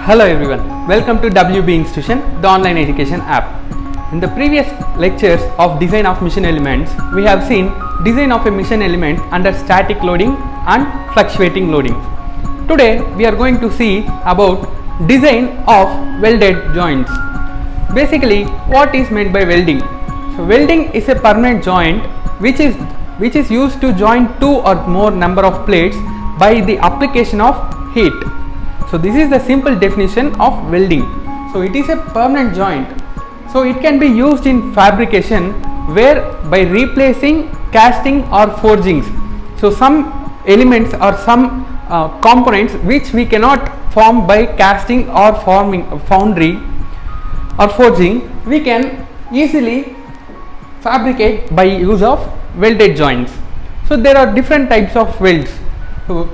Hello everyone, welcome to WB Institution, the online education app. In the previous lectures of design of mission elements, we have seen design of a mission element under static loading and fluctuating loading. Today we are going to see about design of welded joints. Basically, what is meant by welding? So welding is a permanent joint which is used to join two or more number of plates by the application of heat. So this is the simple definition of welding. So it is a permanent joint. So it can be used in fabrication where by replacing casting or forgings. So some elements or some components which we cannot form by casting or foundry or forging, we can easily fabricate by use of welded joints. So there are different types of welds. So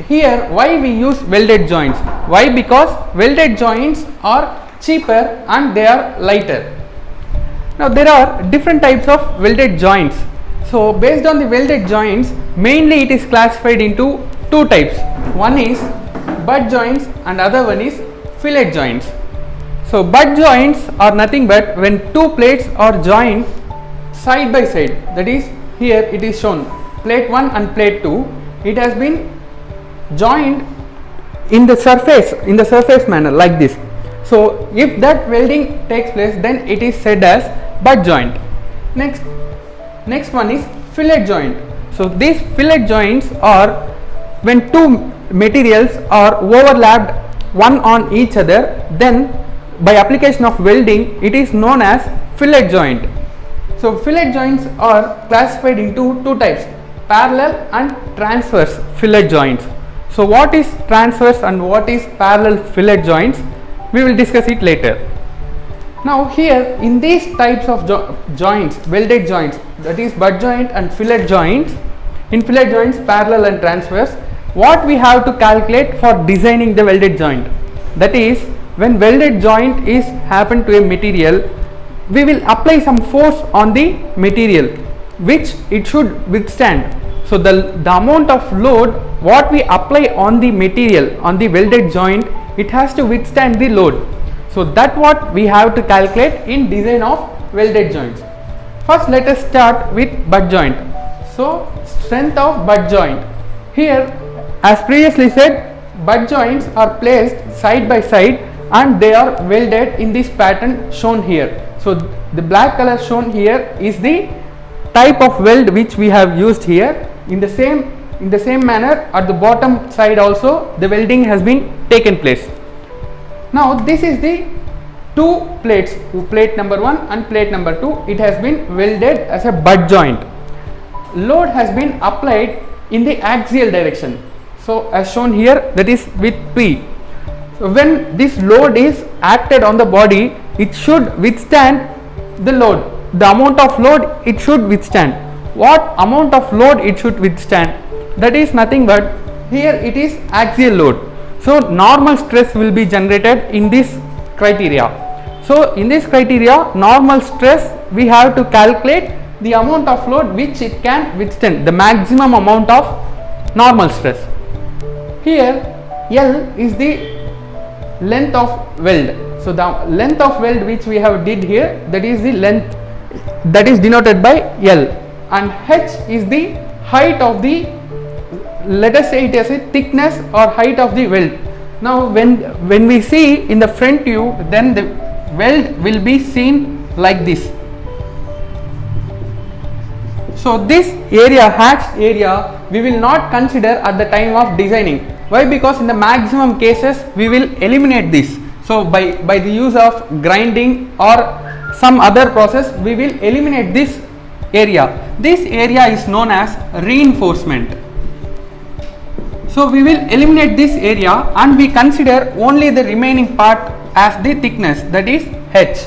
here why we use welded joints? Why? Because welded joints are cheaper and they are lighter. Now there are different types of welded joints. So based on the welded joints, mainly it is classified into two types. One is butt joints and other one is fillet joints. So butt joints are nothing but when two plates are joined side by side. That is, here it is shown plate 1 and plate 2. It has been joined in the surface manner like this. So if that welding takes place, then it is said as butt joint. Next one is fillet joint. So these fillet joints are when two materials are overlapped one on each other, then by application of welding it is known as fillet joint. So fillet joints are classified into two types, parallel and transverse fillet joints. So what is transverse and what is parallel fillet joints? We will discuss it later. Now here in these types of joints, welded joints, that is butt joint and fillet joints, in fillet joints parallel and transverse, what we have to calculate for designing the welded joint? That is, when welded joint is happen to a material, we will apply some force on the material which it should withstand. So the amount of load what we apply on the material on the welded joint, it has to withstand the load. So that what we have to calculate in design of welded joints. First let us start with butt joint. So strength of butt joint. Here as previously said, butt joints are placed side by side and they are welded in this pattern shown here. So the black color shown here is the type of weld which we have used here. In the same manner at the bottom side also the welding has been taken place. Now this is the two plates, plate number 1 and plate number 2. It has been welded as a butt joint. Load has been applied in the axial direction. So as shown here, that is with P. So when this load is acted on the body, it should withstand the load. The amount of load it should withstand. What amount of load it should withstand? That is nothing but here it is axial load. So normal stress will be generated in this criteria. So in this criteria, normal stress, we have to calculate the amount of load which it can withstand, the maximum amount of normal stress. Here L is the length of weld. So the length of weld which we have did here, that is the length that is denoted by L, and H is the height of the, let us say it as a thickness or height of the weld. Now when we see in the front view, then the weld will be seen like this. So this area, hatched area, we will not consider at the time of designing. Why? Because in the maximum cases we will eliminate this. So by the use of grinding or some other process, we will eliminate this area. This area is known as reinforcement. So we will eliminate this area and we consider only the remaining part as the thickness, that is H.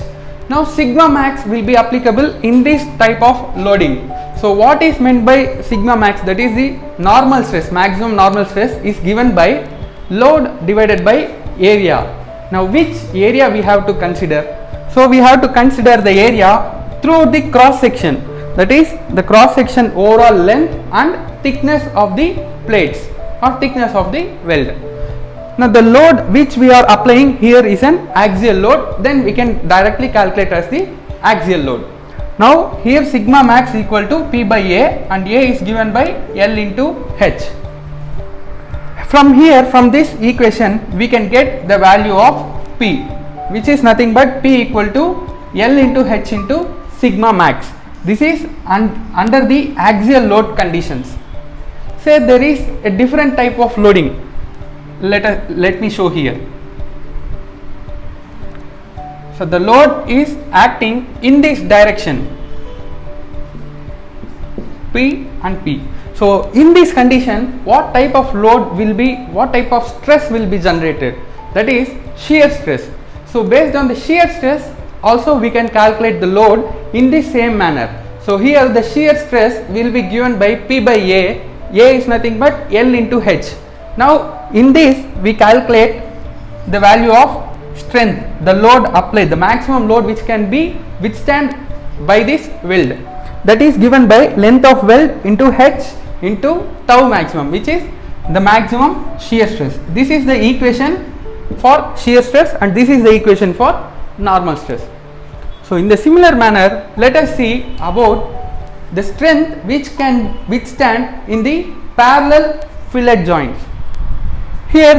Now sigma max will be applicable in this type of loading. So what is meant by sigma max? That is the normal stress, maximum normal stress is given by load divided by area. Now which area we have to consider? So we have to consider the area through the cross section, that is the cross section overall length and thickness of the plates or thickness of the weld. Now the load which we are applying here is an axial load, then we can directly calculate as the axial load. Now here sigma max equal to P by A, and A is given by L into H. From here, from this equation, we can get the value of P, which is nothing but P equal to L into H into sigma max. This is under the axial load conditions. Say there is a different type of loading. Let me show here. So the load is acting in this direction, P and P. So in this condition, what type of load will be, what type of stress will be generated? That is shear stress. So based on the shear stress, also we can calculate the load in the same manner. So here the shear stress will be given by P by A. A is nothing but L into H. Now in this we calculate the value of strength, the load applied, the maximum load which can be withstand by this weld. That is given by length of weld into H into tau maximum, which is the maximum shear stress. This is the equation for shear stress, and this is the equation for normal stress. So in the similar manner, let us see about the strength which can withstand in the parallel fillet joints. Here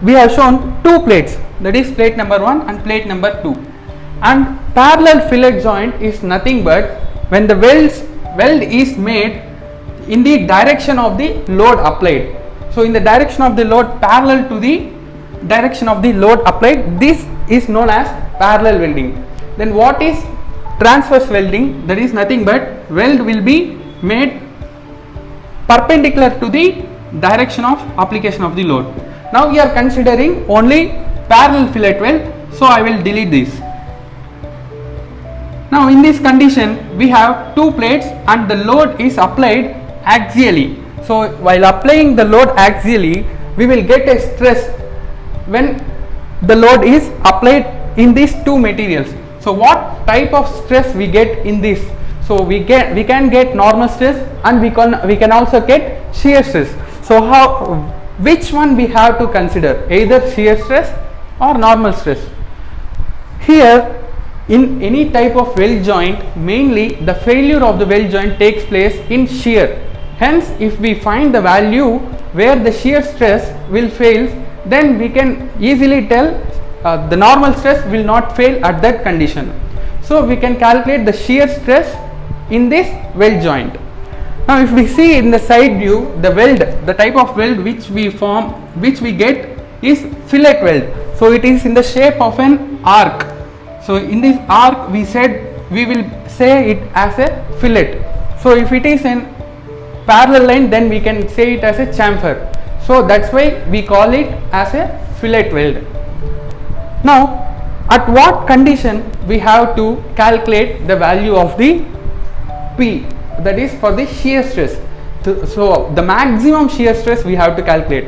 we have shown two plates, that is plate number 1 and plate number 2, and parallel fillet joint is nothing but when the weld is made in the direction of the load applied. So in the direction of the load parallel to the direction of the load applied, this is known as parallel welding. Then what is transverse welding? That is nothing but weld will be made perpendicular to the direction of application of the load. Now we are considering only parallel fillet weld, so I will delete this. Now in this condition we have two plates and the load is applied axially. So while applying the load axially, we will get a stress when the load is applied in these two materials. So what type of stress we get in this? So we can get normal stress, and we can also get shear stress. So which one we have to consider, either shear stress or normal stress? Here in any type of weld joint, mainly the failure of the weld joint takes place in shear. Hence if we find the value where the shear stress will fail, then we can easily tell the normal stress will not fail at that condition. So we can calculate the shear stress in this weld joint. Now if we see in the side view, the type of weld which we get is fillet weld. So it is in the shape of an arc. So in this arc we will say it as a fillet. So if it is in parallel line, then we can say it as a chamfer. So that's why we call it as a fillet weld. Now at what condition we have to calculate the value of the P, that is for the shear stress. So the maximum shear stress we have to calculate.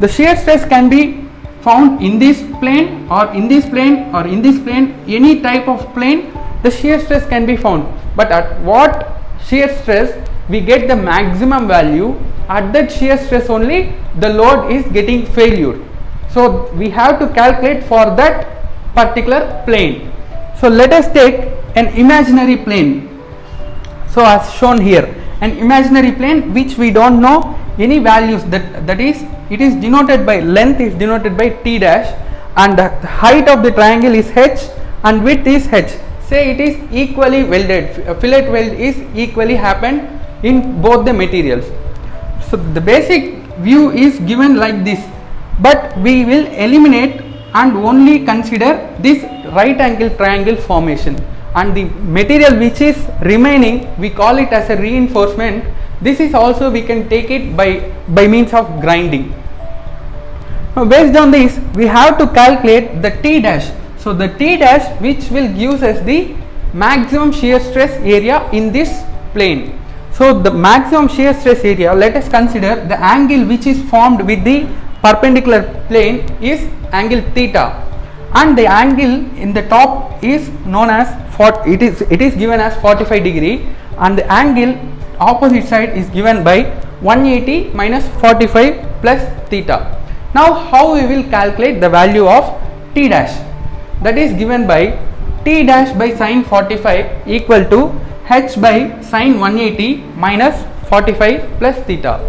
The shear stress can be found in this plane or in this plane or in this plane, any type of plane the shear stress can be found, but at what shear stress we get the maximum value, at that shear stress only the load is getting failure. So we have to calculate for that particular plane. So let us take an imaginary plane. So as shown here, an imaginary plane which we don't know any values, that is it is denoted by length is denoted by T dash, and the height of the triangle is H and width is H. Say it is equally welded, fillet weld is equally happened in both the materials. So the basic view is given like this, but we will eliminate and only consider this right angle triangle formation, and the material which is remaining we call it as a reinforcement. This is also we can take it by means of grinding. Now based on this we have to calculate the T dash. So the T dash which will give us the maximum shear stress area in this plane. So the maximum shear stress area, let us consider the angle which is formed with the perpendicular plane is angle theta, and the angle in the top is known as it is given as 45 degree, and the angle opposite side is given by 180 minus 45 plus theta. Now how we will calculate the value of t dash? That is given by t dash by sin 45 equal to h by sin 180 minus 45 plus theta.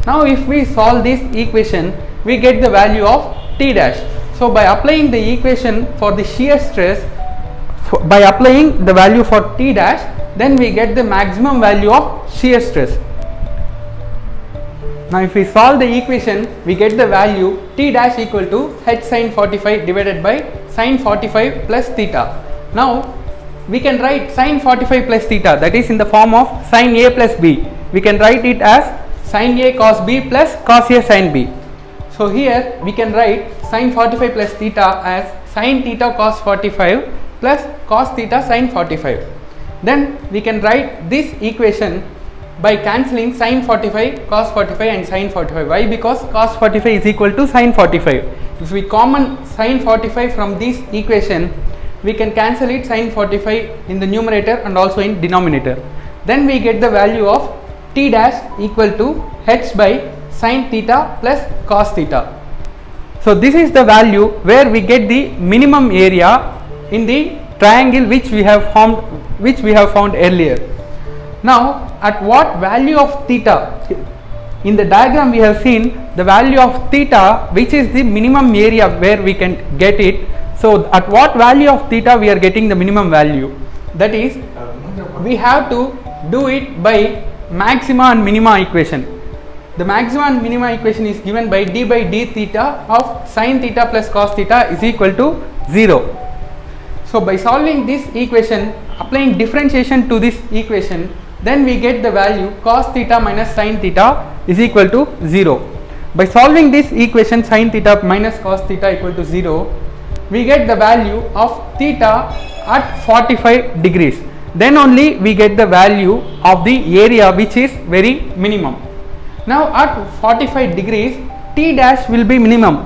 Now if we solve this equation, we get the value of t dash. So by applying the equation for the shear stress, by applying the value for t dash, then we get the maximum value of shear stress. Now if we solve the equation, we get the value t dash equal to h sin 45 divided by sin 45 plus theta. Now we can write sin 45 plus theta, that is in the form of sin a plus b. We can write it as sin a cos b plus cos a sin b. So here we can write sin 45 plus theta as sin theta cos 45 plus cos theta sin 45. Then we can write this equation by cancelling sin 45, cos 45 and sin 45. Why? Because cos 45 is equal to sin 45. If we common sin 45 from this equation, we can cancel it sin 45 in the numerator and also in denominator. Then we get the value of t dash equal to h by sin theta plus cos theta. So this is the value where we get the minimum area in the triangle which we have found earlier. Now at what value of theta? In the diagram we have seen the value of theta, which is the minimum area where we can get it. So at what value of theta we are getting the minimum value? That is, we have to do it by maxima and minima equation. The maxima and minima equation is given by d by d theta of sin theta plus cos theta is equal to 0. So by solving this equation, applying differentiation to this equation, then we get the value cos theta minus sin theta is equal to 0. By solving this equation sin theta minus cos theta equal to 0, we get the value of theta at 45 degrees. Then only we get the value of the area which is very minimum. Now at 45 degrees, t dash will be minimum,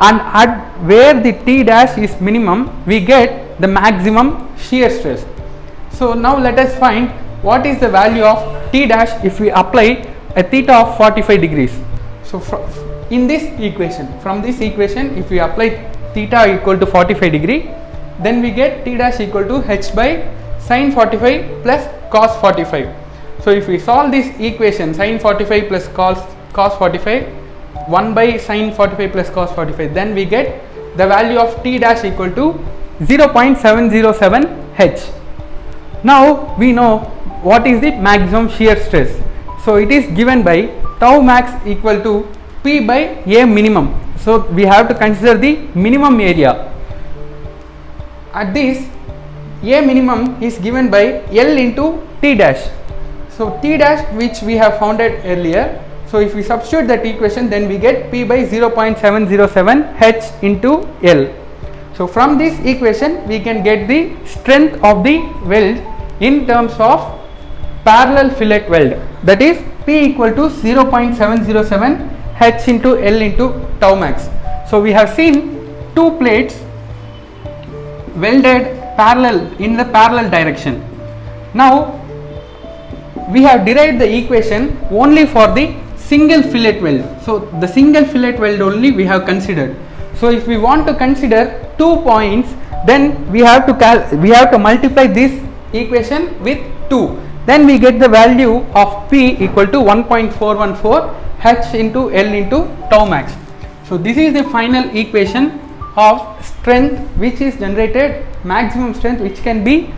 and at where the t dash is minimum, we get the maximum shear stress. So now let us find what is the value of t dash if we apply a theta of 45 degrees. So in this equation, from this equation, if we apply theta equal to 45 degree, then we get t dash equal to h by sin 45 plus cos 45. So if we solve this equation, sin 45 plus cos 45, 1 by sin 45 plus cos 45, then we get the value of t dash equal to 0.707 h. Now we know what is the maximum shear stress. So it is given by tau max equal to p by a minimum. So we have to consider the minimum area. At this, a minimum is given by L into t dash. So t dash which we have founded earlier. So if we substitute that equation, then we get p by 0.707 h into L. So from this equation we can get the strength of the weld in terms of parallel fillet weld, that is p equal to 0.707 h into L into tau max. So we have seen two plates welded parallel in the parallel direction. Now we have derived the equation only for the single fillet weld. So the single fillet weld only we have considered. So if we want to consider 2 points, then we have to multiply this equation with 2. Then we get the value of p equal to 1.414 h into L into tau max. So this is the final equation of strength which is generated, maximum strength which can be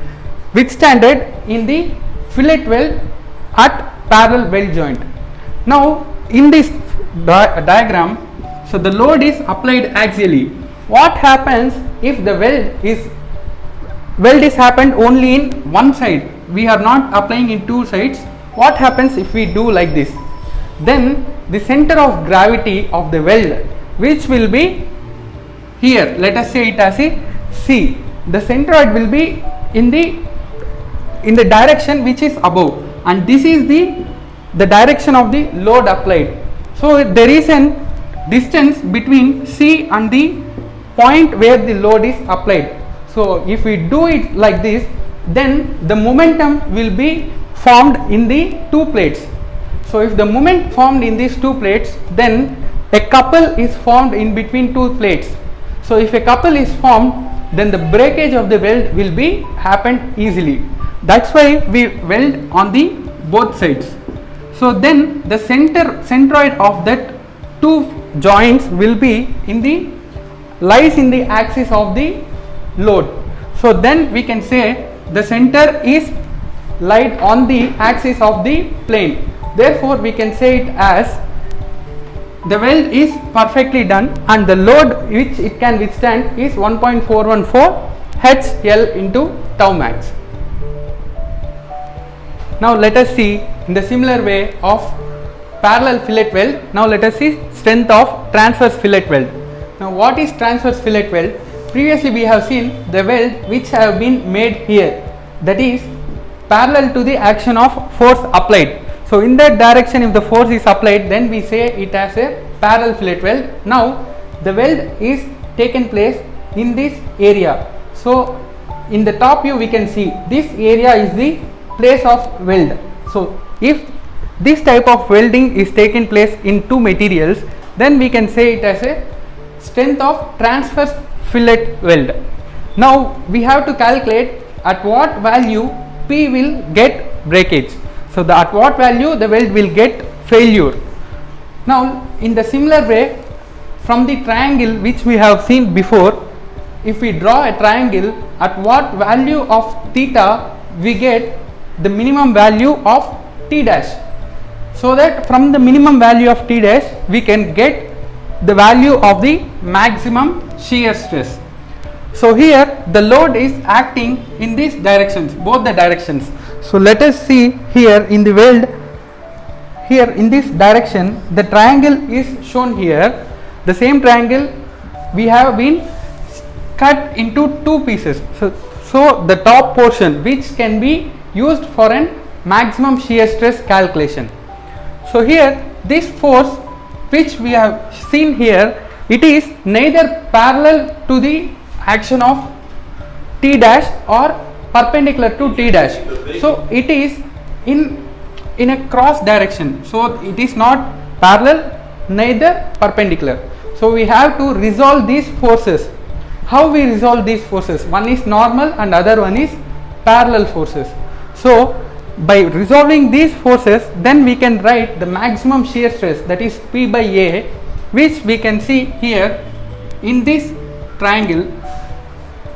withstanded in the fillet weld at parallel weld joint. Now in this diagram, so the load is applied axially. What happens if the weld is happened only in one side? We are not applying in two sides. What happens if we do like this? Then the center of gravity of the weld, which will be here, let us say it as a C. The centroid will be in the direction which is above, and this is the direction of the load applied. So there is an distance between C and the point where the load is applied. So if we do it like this, then the momentum will be formed in the two plates. So if the moment formed in these two plates, then a couple is formed in between two plates. So if a couple is formed, then the breakage of the weld will be happen easily. That's why we weld on the both sides. So then the centroid of that two joints will be lies in the axis of the load. So then we can say the center is laid on the axis of the plane. Therefore we can say it as the weld is perfectly done and the load which it can withstand is 1.414 HL into tau max. Now let us see in the similar way of parallel fillet weld. Now let us see strength of transverse fillet weld. Now what is transverse fillet weld? Previously we have seen the weld which have been made here, that is parallel to the action of force applied. So in that direction if the force is applied, then we say it as a parallel fillet weld. Now the weld is taken place in this area. So in the top view we can see this area is the place of weld. So if this type of welding is taken place in two materials, then we can say it as a strength of transverse fillet weld. Now we have to calculate at what value P will get breakage. So at what value the weld will get failure. Now in the similar way, from the triangle which we have seen before, if we draw a triangle, at what value of theta we get the minimum value of T dash, so that from the minimum value of T dash we can get the value of the maximum shear stress. So here the load is acting in these directions, both the directions. So let us see here in the weld, here in this direction the triangle is shown here. The same triangle we have been cut into two pieces. So the top portion which can be used for an maximum shear stress calculation. So here this force which we have seen here, it is neither parallel to the action of T dash or perpendicular to T dash. So it is in a cross direction. So it is not parallel neither perpendicular. So we have to resolve these forces. How we resolve these forces? One is normal and other one is parallel forces. So by resolving these forces, then we can write the maximum shear stress, that is P by A, which we can see here in this triangle.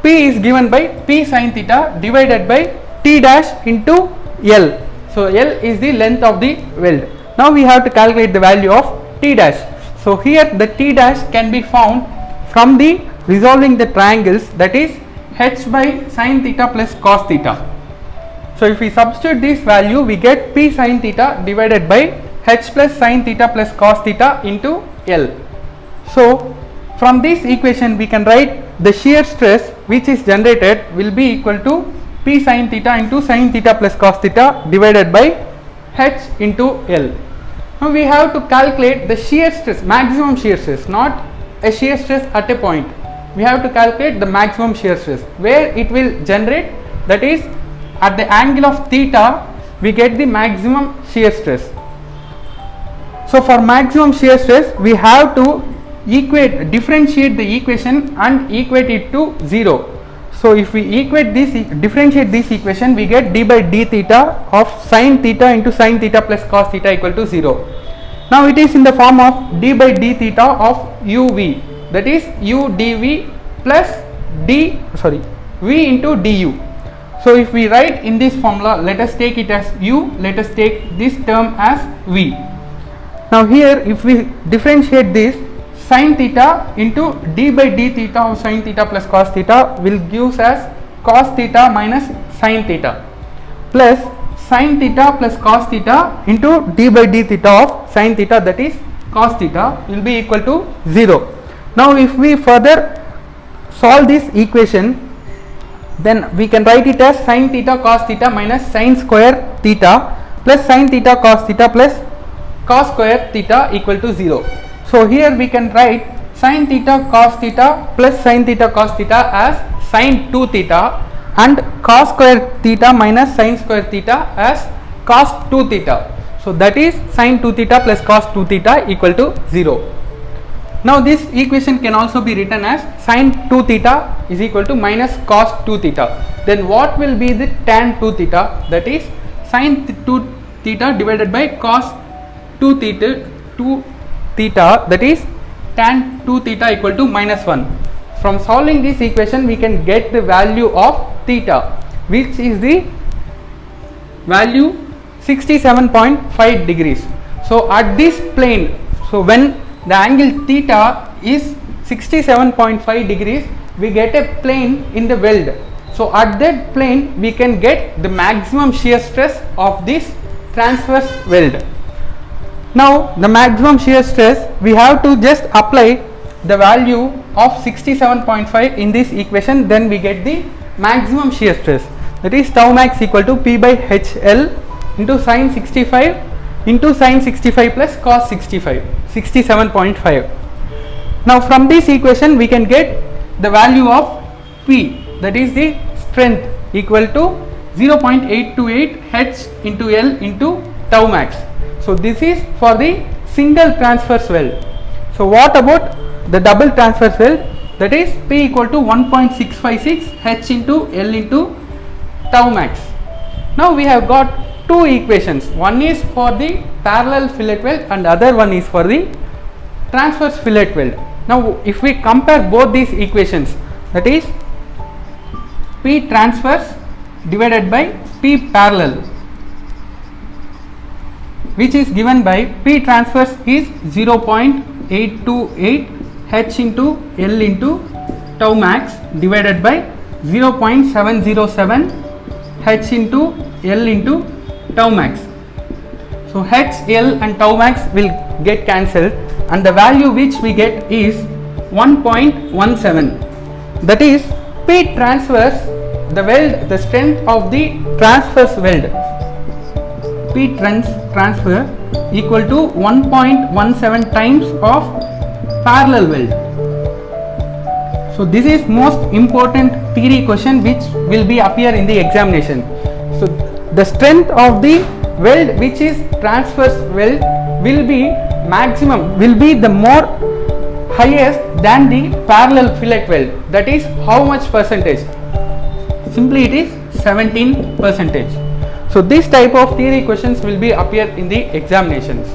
P is given by P sin theta divided by T dash into L. So L is the length of the weld. Now we have to calculate the value of T dash. So here the T dash can be found from the resolving the triangles, that is H by sin theta plus cos theta. So if we substitute this value, we get P sin theta divided by H plus sin theta plus cos theta into L. So from this equation we can write the shear stress which is generated will be equal to P sin theta into sin theta plus cos theta divided by H into L. Now we have to calculate the shear stress, maximum shear stress, not a shear stress at a point. We have to calculate the maximum shear stress where it will generate, that is at the angle of theta we get the maximum shear stress. So for maximum shear stress we have to differentiate the equation and equate it to 0. So if we differentiate this equation, we get d by d theta of sin theta into sin theta plus cos theta equal to 0. Now it is in the form of d by d theta of uv, that is u dv plus v into du. So if we write in this formula, let us take it as u, let us take this term as v. Now here if we differentiate this, sin theta into d by d theta of sin theta plus cos theta will gives as cos theta minus sin theta plus sin theta plus cos theta into d by d theta of sin theta, that is cos theta, will be equal to 0. Now if we further solve this equation, then we can write it as sin theta cos theta minus sin square theta plus sin theta cos theta plus cos square theta equal to 0. So here we can write sin theta cos theta plus sin theta cos theta as sin 2 theta and cos square theta minus sin square theta as cos 2 theta. So that is sin 2 theta plus cos 2 theta equal to 0. Now this equation can also be written as sin 2 theta is equal to minus cos 2 theta. Then what will be the tan 2 theta? That is sin 2 theta divided by cos 2 theta, that is tan 2 theta equal to minus 1. From solving this equation we can get the value of theta, which is the value 67.5 degrees. So at this plane, so when the angle theta is 67.5 degrees, we get a plane in the weld. So at that plane we can get the maximum shear stress of this transverse weld. Now the maximum shear stress, we have to just apply the value of 67.5 in this equation, then we get the maximum shear stress, that is tau max equal to P by HL into sin 65 into sin 65 plus cos 65, 67.5. Now from this equation we can get the value of P, that is the strength, equal to 0.828 H into L into tau max. So this is for the single transverse weld. So what about the double transverse weld? That is P equal to 1.656 H into L into tau max. Now we have got two equations, one is for the parallel fillet weld and other one is for the transverse fillet weld. Now if we compare both these equations, that is P transverse divided by P parallel, which is given by P transverse is 0.828 H into L into tau max divided by 0.707 H into L into tau max. So H, L and tau max will get cancelled and the value which we get is 1.17. That is P transverse, the weld, the strength of the transverse weld, P transfer equal to 1.17 times of parallel weld. So this is most important theory question which will be appear in the examination. So the strength of the weld which is transverse weld will be maximum, will be the more highest than the parallel fillet weld. That is how much percentage? Simply it is 17%. So this type of theory questions will be appear in the examinations.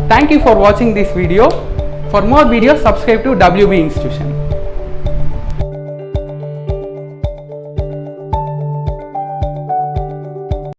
Thank you for watching this video. For more videos, subscribe to WB Institution.